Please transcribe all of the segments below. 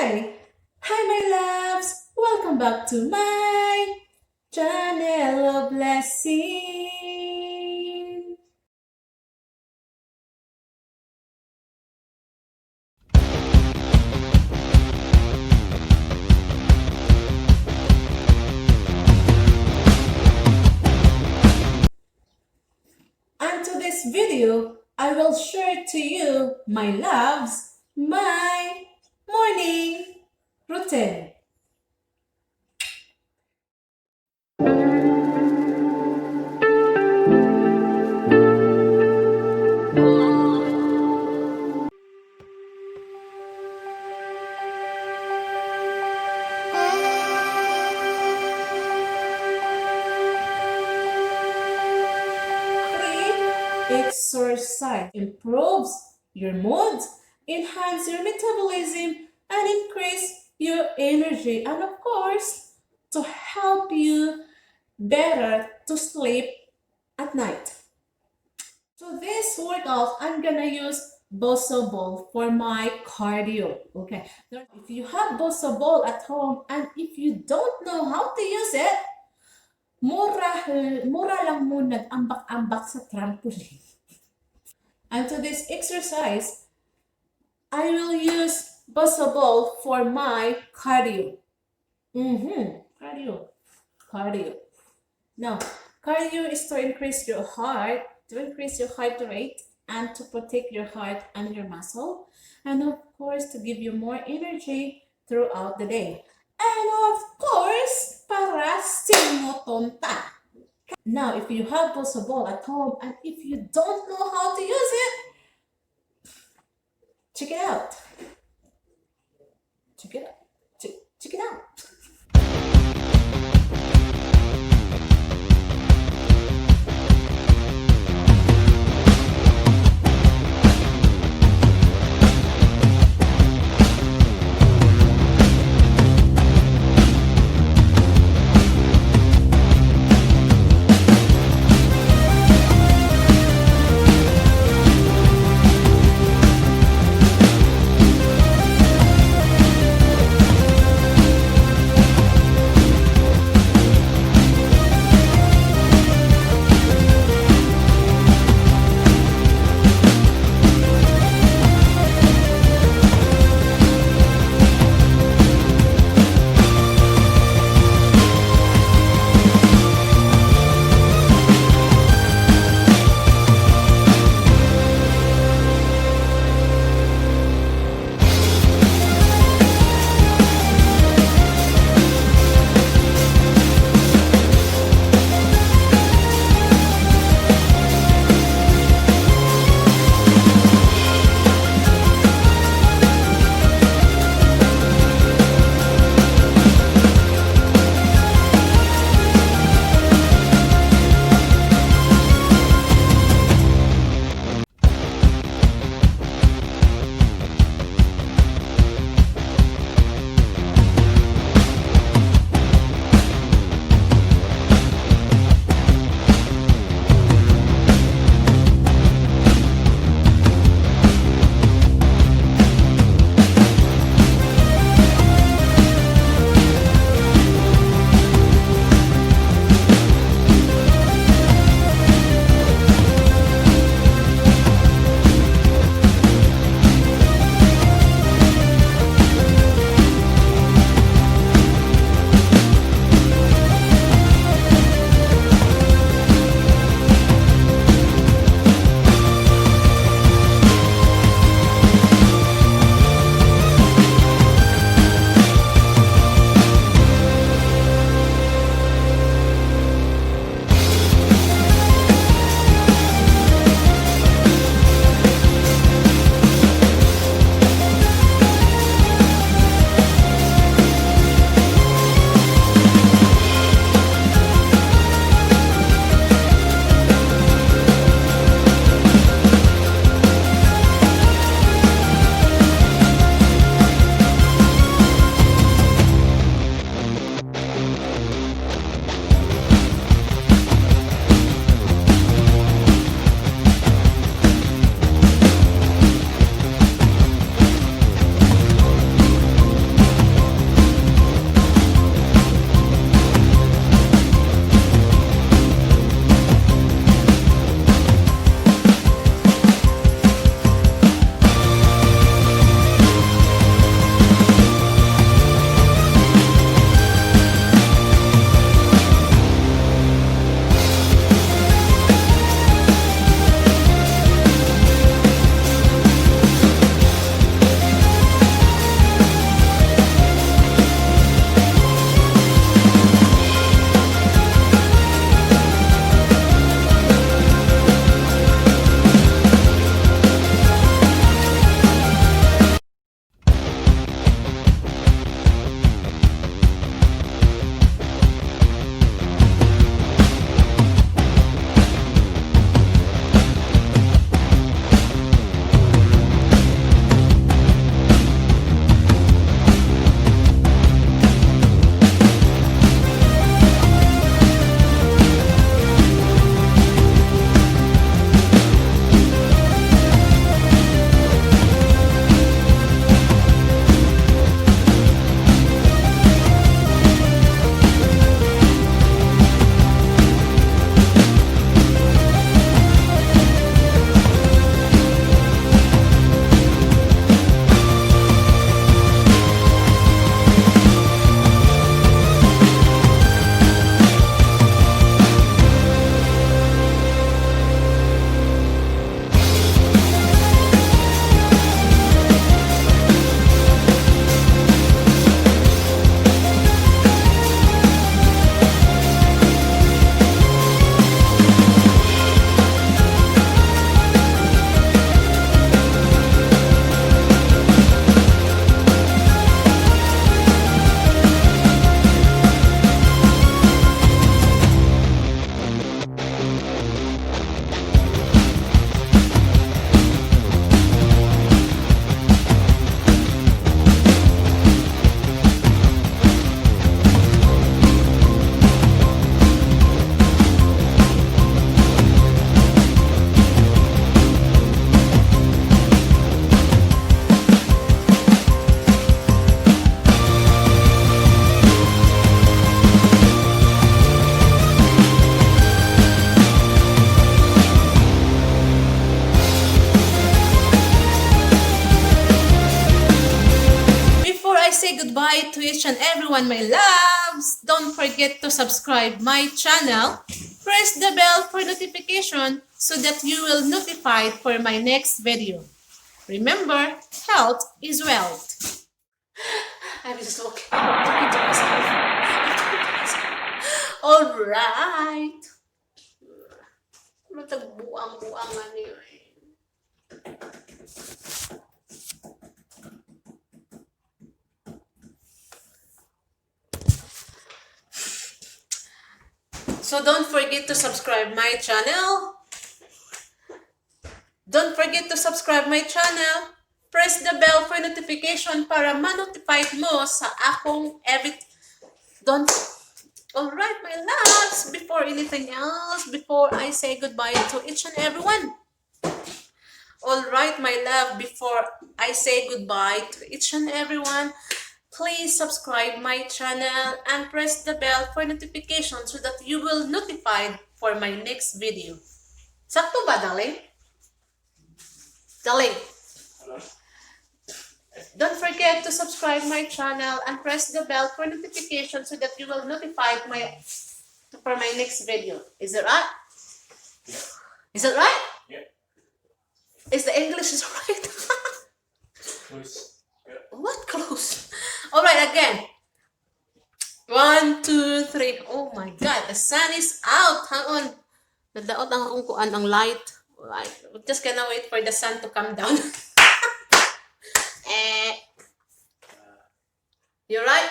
Hi my loves! Welcome back to my channel of blessing. And to this video, I will share to you, my loves, my morning routine. Exercise improves your mood, enhance your metabolism, and increase your energy, and of course, to help you better to sleep at night. So this workout, I'm gonna use Bosu ball for my cardio. Okay, if you have Bosu ball at home and if you don't know how to use it, mura lang mo nag-ambak-ambak sa trampoline. And to this exercise, I will use Bosu ball for my cardio. Cardio. Now, cardio is to increase your heart rate, and to protect your heart and your muscle, and of course to give you more energy throughout the day. And of course, para tonta. Now, if you have Bosu ball at home and if you don't know how to use it, check it out. Check it out. say goodbye to each and everyone, my loves, don't forget to subscribe my channel. Press the bell for notification so that you will notified for my next video. Remember, health is wealth. I'm just talking to myself. Alright. Matagbuang-buangan niyo eh. So don't forget to subscribe my channel. Don't forget to subscribe my channel. Press the bell for notification para ma-notify mo sa akong Alright, my loves, before anything else, before I say goodbye to each and everyone. Alright, my love, before I say goodbye to each and everyone, please subscribe my channel and press the bell for notification so that you will notified for my next video. Sakto ba, darling? Darling? Hello? Don't forget to subscribe my channel and press the bell for notification so that you will notified for my next video. Is it right? Yeah. Is it right? Yeah. Is the English is right? Close. Yeah. What close? Alright, again. 1, 2, 3. Oh my God, the sun is out. Hang on. Nadaot ang akong kuan ang light. Alright, we're just gonna wait for the sun to come down. You right?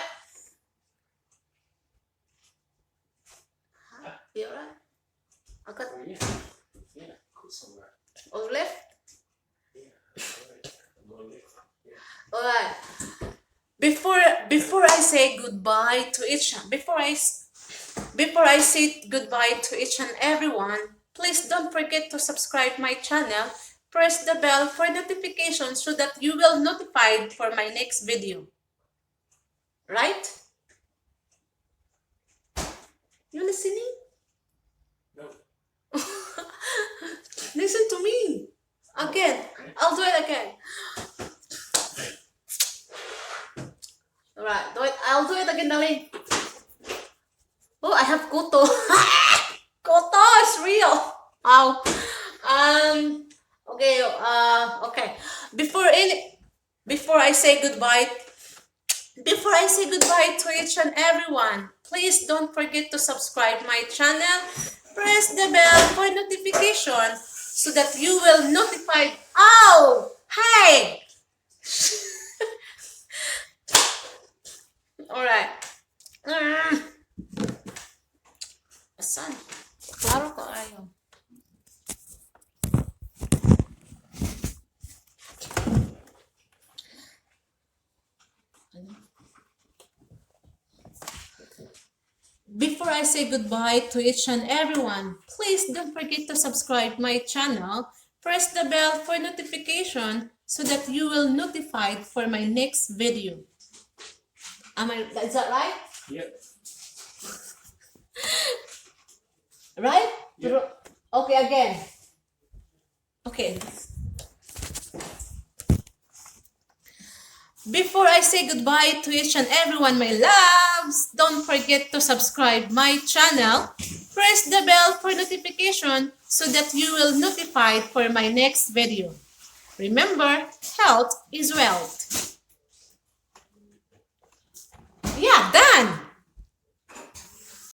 You right? I got yeah. All left? All right. Before I say goodbye to before I say goodbye to each and everyone, please don't forget to subscribe my channel. Press the bell for notification so that you will notified for my next video. Right? You listening? No. Listen to me. Again. I'll do it again. Alright, I'll do it again, darling. Oh, I have koto. Koto is real. Wow. Okay. Okay. Before I say goodbye to each and everyone, please don't forget to subscribe my channel. Press the bell for notification so that you will notify. Oh, hey. Alright. Asan? Klaro ko ayaw. Before I say goodbye to each and everyone, please don't forget to subscribe my channel. Press the bell for notification so that you will notified for my next video. Is that right? Yep. Right? Yep. Okay, again. Okay. Before I say goodbye to each and everyone, my loves, don't forget to subscribe my channel. Press the bell for notification so that you will notified for my next video. Remember, health is wealth. Yeah, done.